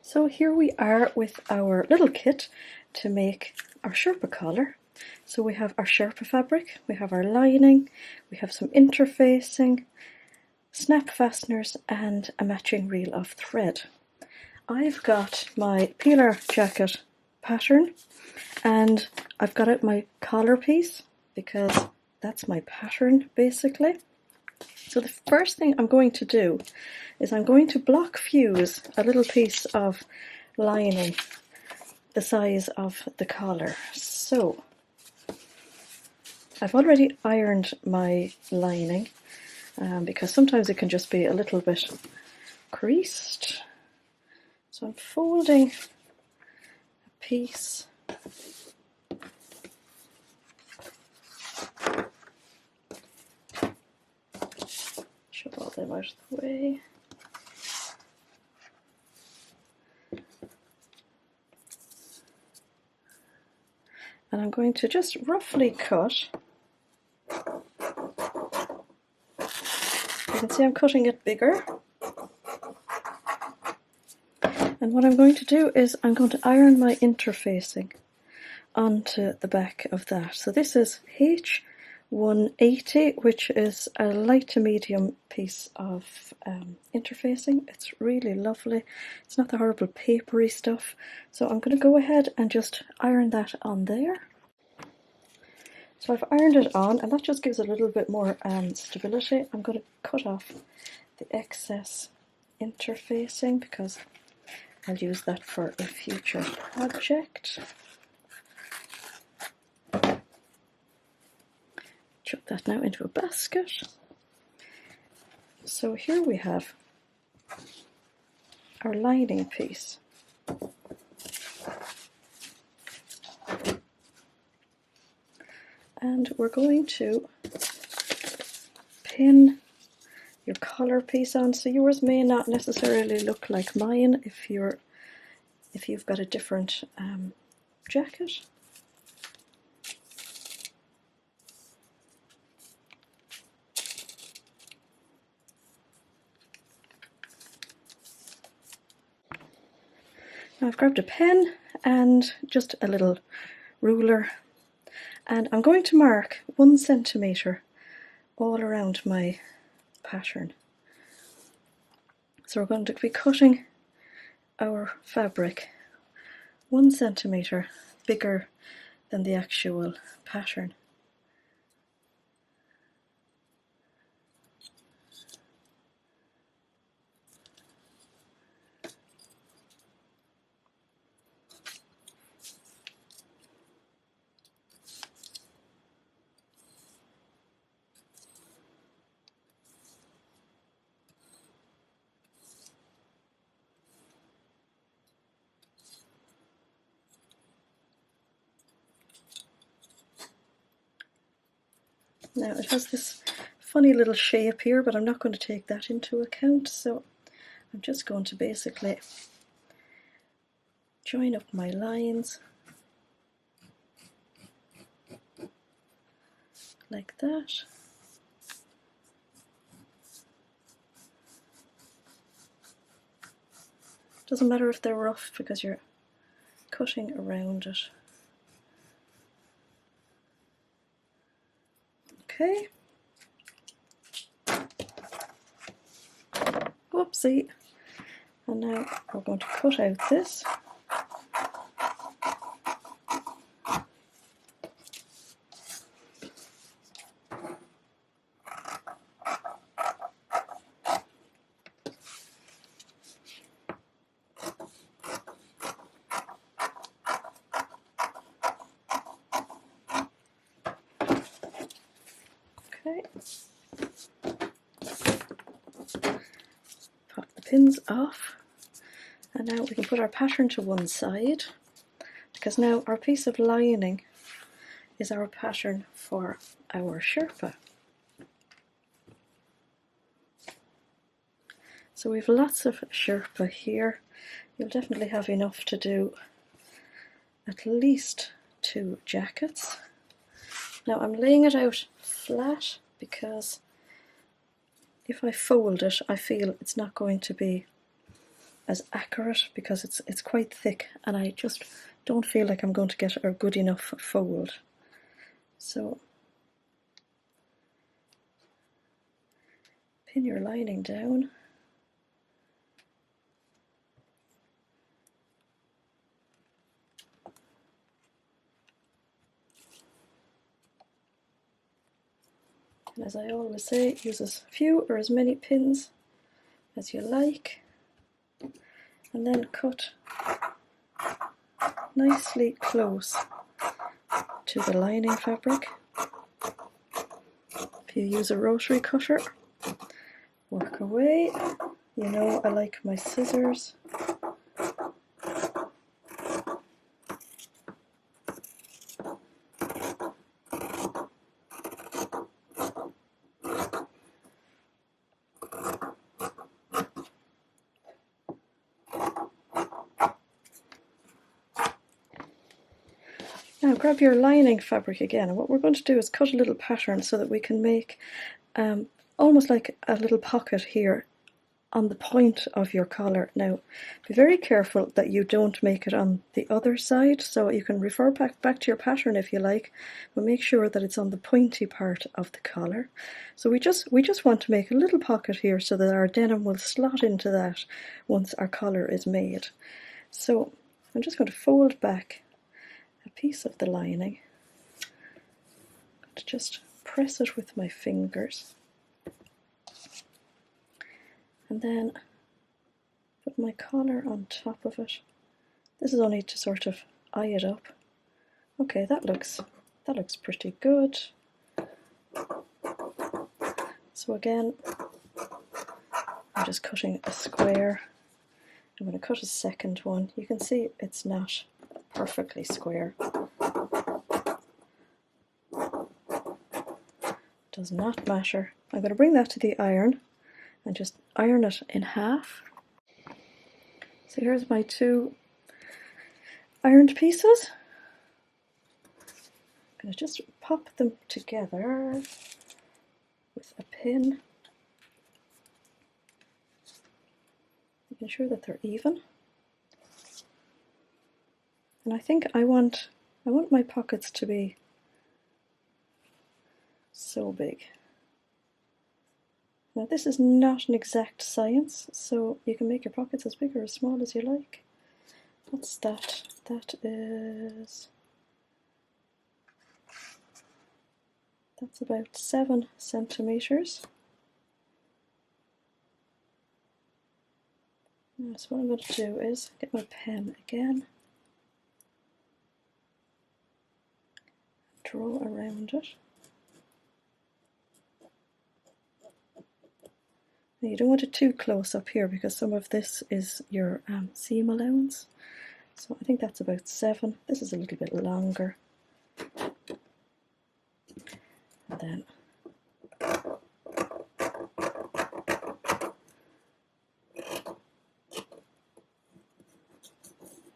So here we are with our little kit to make our sherpa collar. So we have our sherpa fabric, we have our lining, we have some interfacing, snap fasteners and a matching reel of thread. I've got my Pilar Jacket pattern and I've got out my collar piece because that's my pattern basically. So the first thing I'm going to do is I'm going to block fuse a little piece of lining the size of the collar. So I've already ironed my lining because sometimes it can just be a little bit creased. So I'm folding a piece shove all them out of the way. And I'm going to just roughly cut. You can see I'm cutting it bigger. And what I'm going to do is I'm going to iron my interfacing onto the back of that. So this is H180, which is a light to medium piece of interfacing. It's really lovely. It's not the horrible papery stuff. So I'm going to go ahead and just iron that on there. So I've ironed it on, and that just gives a little bit more stability. I'm going to cut off the excess interfacing because I'll use that for a future project. Chuck that now into a basket. So here we have our lining piece. And we're going to pin your collar piece on. So yours may not necessarily look like mine if you've got a different jacket. Now I've grabbed a pen and just a little ruler, and I'm going to mark 1 centimetre all around my pattern. So we're going to be cutting our fabric 1 centimetre bigger than the actual pattern. Now it has this funny little shape here, but I'm not going to take that into account, so I'm just going to basically join up my lines like that. Doesn't matter if they're rough because you're cutting around it. Okay. Whoopsie. And now we're going to cut out this. Okay. Pop the pins off. And now we can put our pattern to one side, because now our piece of lining is our pattern for our sherpa. So we've lots of sherpa here. You'll definitely have enough to do at least 2 jackets. Now I'm laying it out flat because if I fold it, I feel it's not going to be as accurate because it's quite thick and I just don't feel like I'm going to get a good enough fold. So pin your lining down. And as I always say, use as few or as many pins as you like, and then cut nicely close to the lining fabric. If you use a rotary cutter, work away. You know I like my scissors. Now grab your lining fabric again, and what we're going to do is cut a little pattern so that we can make almost like a little pocket here on the point of your collar. Now be very careful that you don't make it on the other side, so you can refer back to your pattern if you like, but make sure that it's on the pointy part of the collar. So we just want to make a little pocket here so that our denim will slot into that once our collar is made. So I'm just going to fold back a piece of the lining, to just press it with my fingers, and then put my collar on top of it. This is only to sort of eye it up. Okay, that looks pretty good. So again, I'm just cutting a square. I'm going to cut a second one. You can see it's not perfectly square. Does not matter. I'm going to bring that to the iron and just iron it in half. So here's my two ironed pieces. I'm going to just pop them together with a pin, making sure that they're even. And I think I want my pockets to be so big. Now this is not an exact science, so you can make your pockets as big or as small as you like. What's that? That's about 7 centimeters. Now, so what I'm going to do is get my pen again, draw around it. Now you don't want it too close up here because some of this is your seam allowance. So I think that's about 7. This is a little bit longer. And then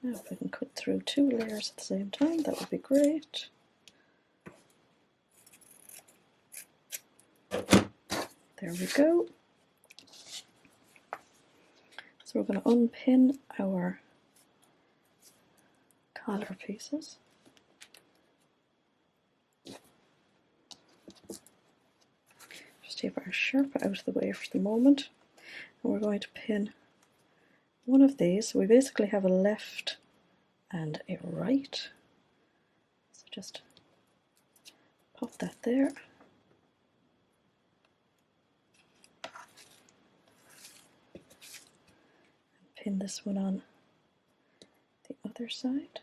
now if I can cut through 2 layers at the same time, that would be great. There we go. So we're going to unpin our collar pieces. Just take our sherpa out of the way for the moment, and we're going to pin one of these. So we basically have a left and a right. So just pop that there. Pin this one on the other side.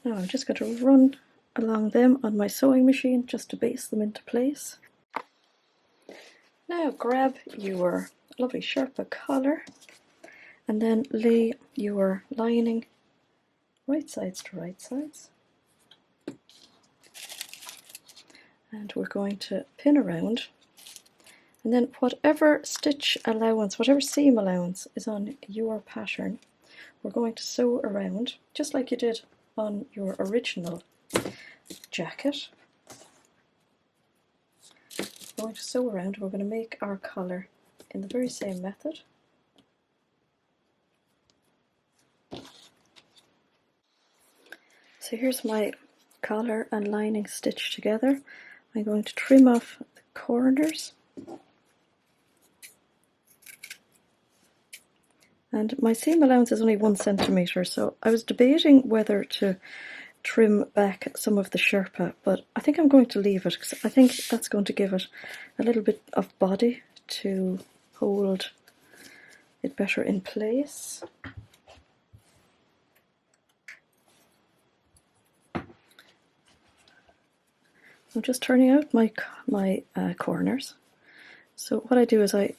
Now I'm just going to run along them on my sewing machine just to base them into place. Now grab your lovely sherpa collar and then lay your lining right sides to right sides. And we're going to pin around, and then whatever stitch allowance, whatever seam allowance is on your pattern, we're going to sew around just like you did on your original jacket. going to sew around. We're going to make our collar in the very same method. So here's my collar and lining stitched together. I'm going to trim off the corners. And my seam allowance is only 1 centimetre, so I was debating whether to trim back some of the sherpa, but I think I'm going to leave it because I think that's going to give it a little bit of body to hold it better in place. I'm just turning out my corners. So what I do is I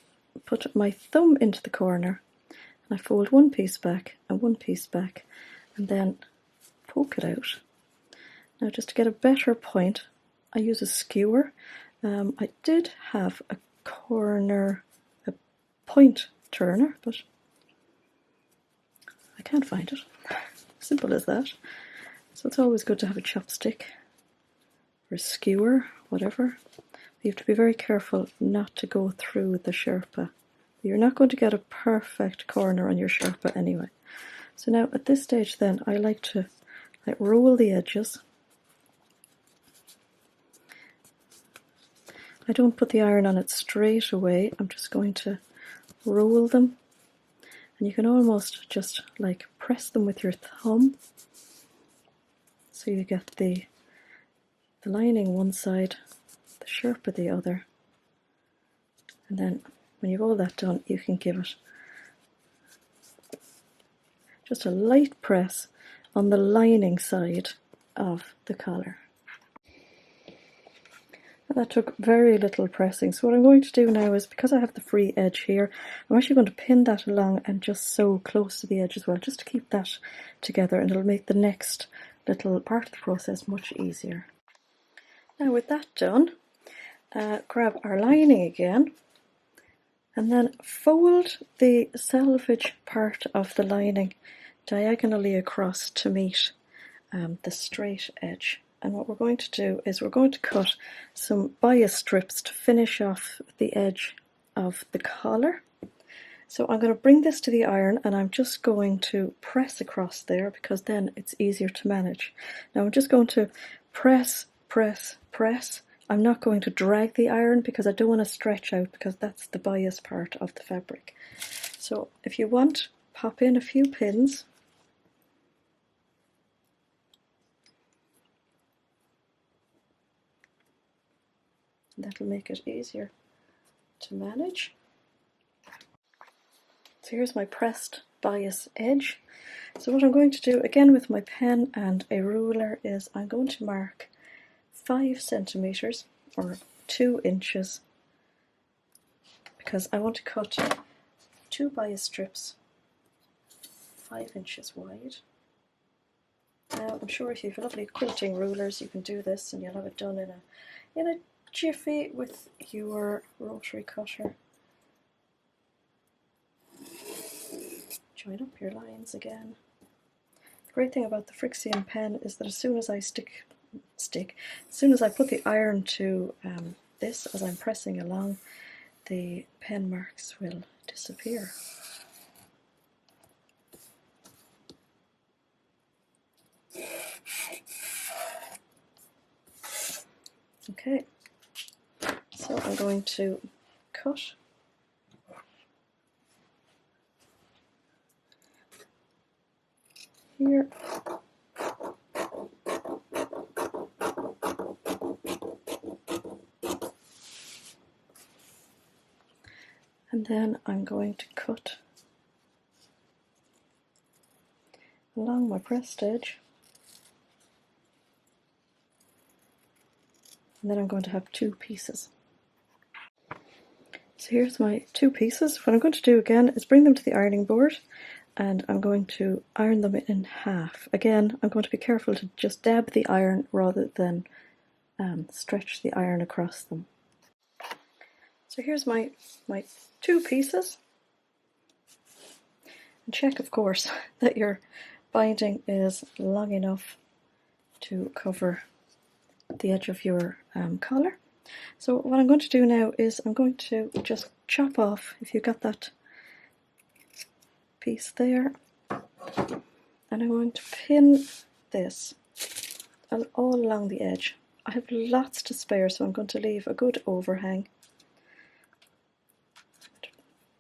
put my thumb into the corner and I fold one piece back and one piece back and then poke it out. Now just to get a better point, I use a skewer. I did have a point turner, but I can't find it. Simple as that. So it's always good to have a chopstick or a skewer, whatever. You have to be very careful not to go through the sherpa. You're not going to get a perfect corner on your sherpa anyway. So now at this stage then I like to roll the edges. I don't put the iron on it straight away, I'm just going to roll them, and you can almost just like press them with your thumb so you get the lining one side, the sherpa the other, and then when you've all that done you can give it just a light press on the lining side of the collar. That took very little pressing, so what I'm going to do now is, because I have the free edge here, I'm actually going to pin that along and just sew close to the edge as well, just to keep that together, and it'll make the next little part of the process much easier. Now with that done, grab our lining again and then fold the selvage part of the lining diagonally across to meet the straight edge. And what we're going to do is we're going to cut some bias strips to finish off the edge of the collar. So I'm going to bring this to the iron and I'm just going to press across there because then it's easier to manage. Now I'm just going to press, press, press. I'm not going to drag the iron because I don't want to stretch out, because that's the bias part of the fabric. So if you want, pop in a few pins. That'll make it easier to manage. So here's my pressed bias edge. So what I'm going to do again with my pen and a ruler is I'm going to mark 5 centimeters or 2 inches, because I want to cut 2 bias strips 5 inches wide. Now I'm sure if you have lovely quilting rulers you can do this and you'll have it done in a jiffy with your rotary cutter. Join up your lines again. The great thing about the Frixion pen is that as soon as I as soon as I put the iron to this, as I'm pressing along, the pen marks will disappear. Okay, so I'm going to cut here. And then I'm going to cut along my pressed edge. And then I'm going to have 2 pieces. So here's my 2 pieces. What I'm going to do again is bring them to the ironing board and I'm going to iron them in half. Again, I'm going to be careful to just dab the iron rather than stretch the iron across them. So here's my 2 pieces. And check, of course, that your binding is long enough to cover the edge of your collar. So what I'm going to do now is I'm going to just chop off, if you got that piece there, and I'm going to pin this all along the edge. I have lots to spare, so I'm going to leave a good overhang.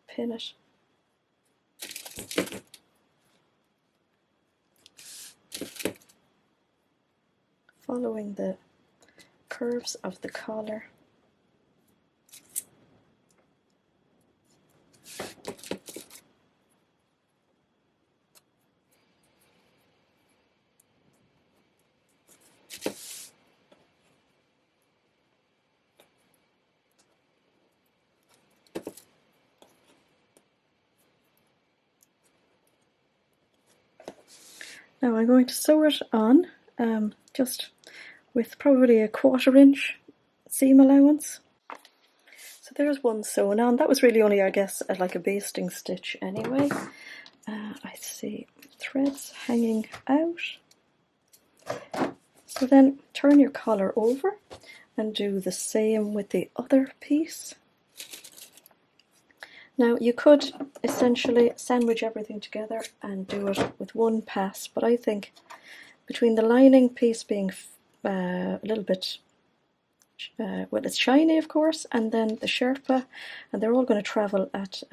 Pin it. Following the curves of the collar. Now I'm going to sew it on, just with probably a 1/4 inch seam allowance. So there's one sewn on. That was really only, I guess, like a basting stitch anyway. I see threads hanging out. So then turn your collar over and do the same with the other piece. Now you could essentially sandwich everything together and do it with one pass, but I think between the lining piece being a little bit, well, it's shiny of course, and then the sherpa, and they're all going to travel at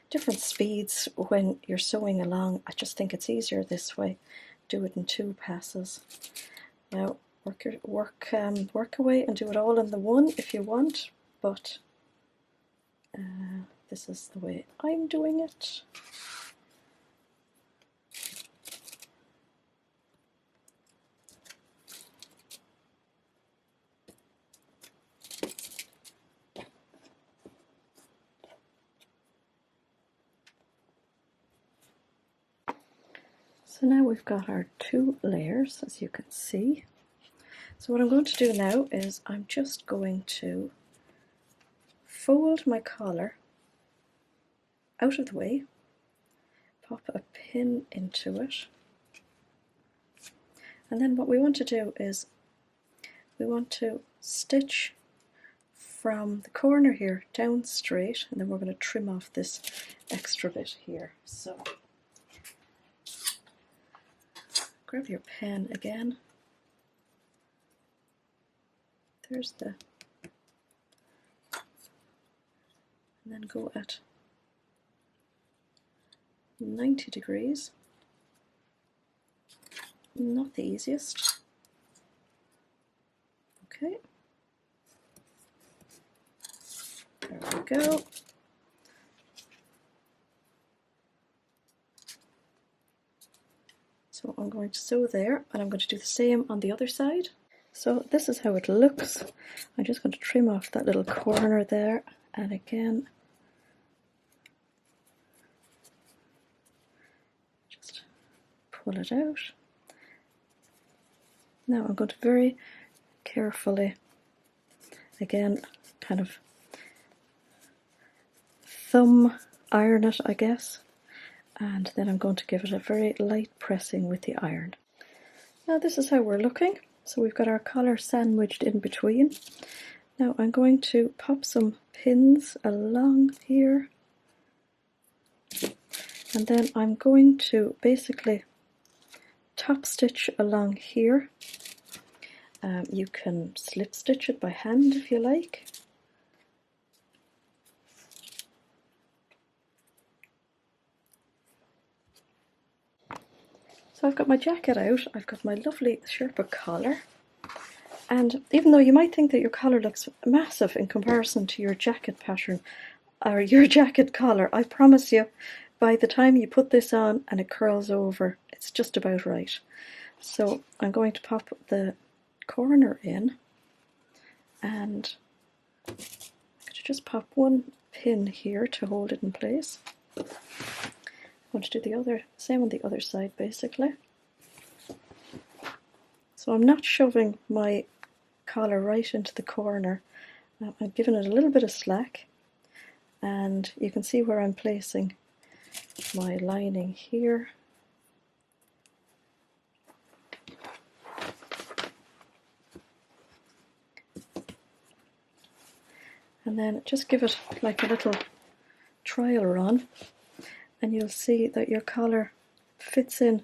different speeds when you're sewing along. I just think it's easier this way. Do it in 2 passes. Now work away and do it all in the one if you want, but this is the way I'm doing it. So now we've got our 2 layers, as you can see. So what I'm going to do now is I'm just going to fold my collar out of the way, pop a pin into it, and then what we want to do is we want to stitch from the corner here down straight, and then we're going to trim off this extra bit here. So grab your pen again. There's the, and then go at 90 degrees. Not the easiest. Okay. There we go. So I'm going to sew there, and I'm going to do the same on the other side. So this is how it looks. I'm just going to trim off that little corner there, and again just pull it out. Now I'm going to very carefully, again, kind of thumb iron it, I guess, and then I'm going to give it a very light pressing with the iron. Now this is how we're looking. So we've got our collar sandwiched in between. Now I'm going to pop some pins along here, and then I'm going to basically top stitch along here. You can slip stitch it by hand if you like. So I've got my jacket out, I've got my lovely sherpa collar, and even though you might think that your collar looks massive in comparison to your jacket pattern, or your jacket collar, I promise you, by the time you put this on and it curls over, it's just about right. So I'm going to pop the corner in, and I'm going to just pop one pin here to hold it in place. I'm going to do the same on the other side basically. So I'm not shoving my collar right into the corner. I'm giving it a little bit of slack, and you can see where I'm placing my lining here. and then just give it like a little trial run, and you'll see that your collar fits in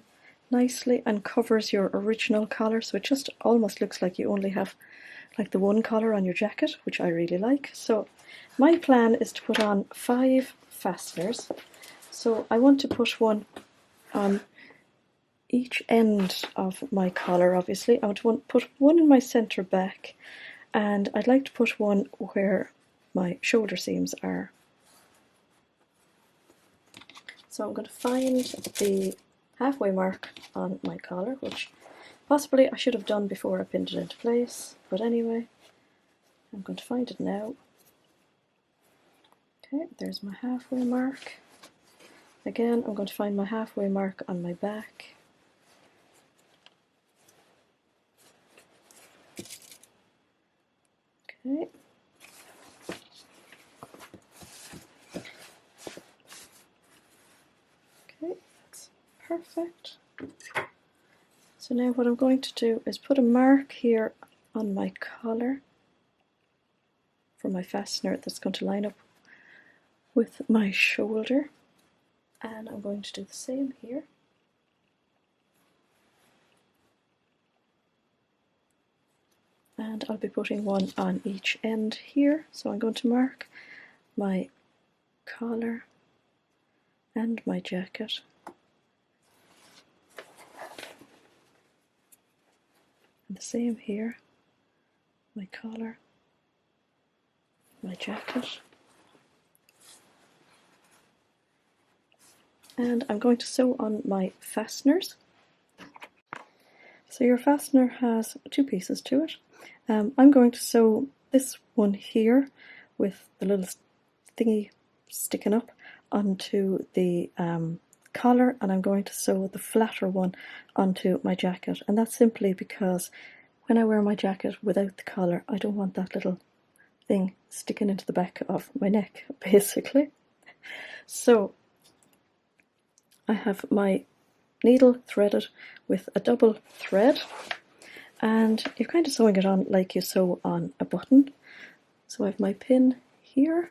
nicely and covers your original collar, so it just almost looks like you only have like the one collar on your jacket, which I really like. So my plan is to put on 5 fasteners. So I want to put one on each end of my collar, obviously. I want to put one in my centre back, and I'd like to put one where my shoulder seams are. So I'm going to find the halfway mark on my collar, which possibly I should have done before I pinned it into place, but anyway, I'm going to find it now. Okay, there's my halfway mark. Again, I'm going to find my halfway mark on my back. Okay. Okay, that's perfect. So now what I'm going to do is put a mark here on my collar for my fastener that's going to line up with my shoulder, and I'm going to do the same here. And I'll be putting one on each end here, so I'm going to mark my collar and my jacket. And the same here, my collar, my jacket. And I'm going to sew on my fasteners. So your fastener has 2 pieces to it. I'm going to sew this one here with the little thingy sticking up onto the collar, and I'm going to sew the flatter one onto my jacket, and that's simply because when I wear my jacket without the collar, I don't want that little thing sticking into the back of my neck, basically. So I have my needle threaded with a double thread, and you're kind of sewing it on like you sew on a button. So I have my pin here.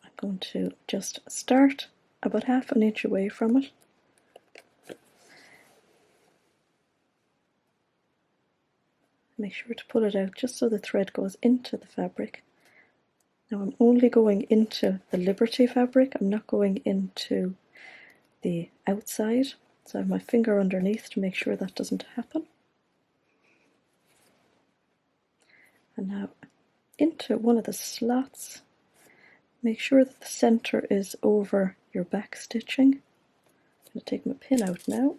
I'm going to just start about ½ an inch away from it. Make sure to pull it out just so the thread goes into the fabric. Now I'm only going into the Liberty fabric, I'm not going into the outside, so I have my finger underneath to make sure that doesn't happen. And now into one of the slots, make sure that the centre is over your back stitching. I'm going to take my pin out now.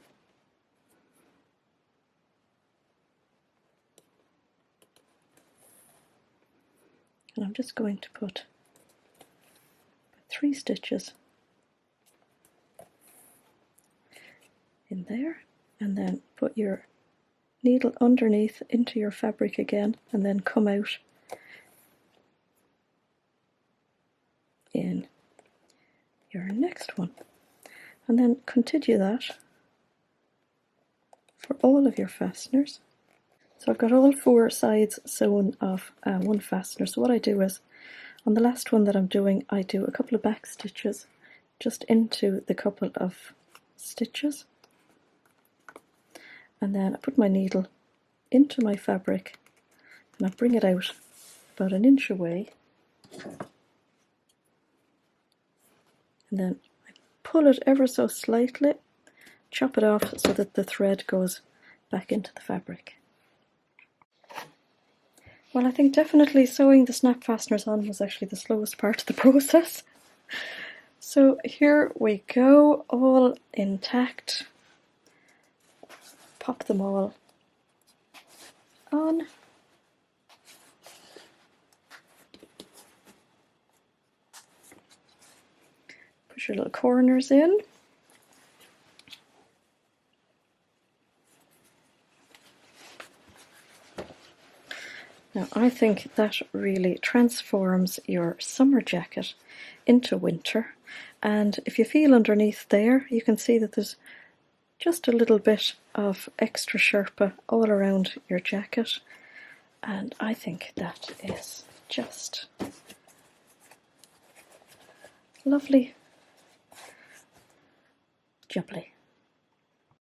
And I'm just going to put 3 stitches in there, and then put your needle underneath into your fabric again, and then come out in your next one, and then continue that for all of your fasteners. So I've got all 4 sides sewn off one fastener. So what I do is, on the last one that I'm doing, I do a couple of back stitches just into the couple of stitches, and then I put my needle into my fabric and I bring it out about 1 inch away, and then I pull it ever so slightly, chop it off so that the thread goes back into the fabric. Well, I think definitely sewing the snap fasteners on was actually the slowest part of the process. So here we go, all intact. Pop them all on. Push your little corners in. Now I think that really transforms your summer jacket into winter, and if you feel underneath there, you can see that there's just a little bit of extra sherpa all around your jacket, And I think that is just lovely, jubbly.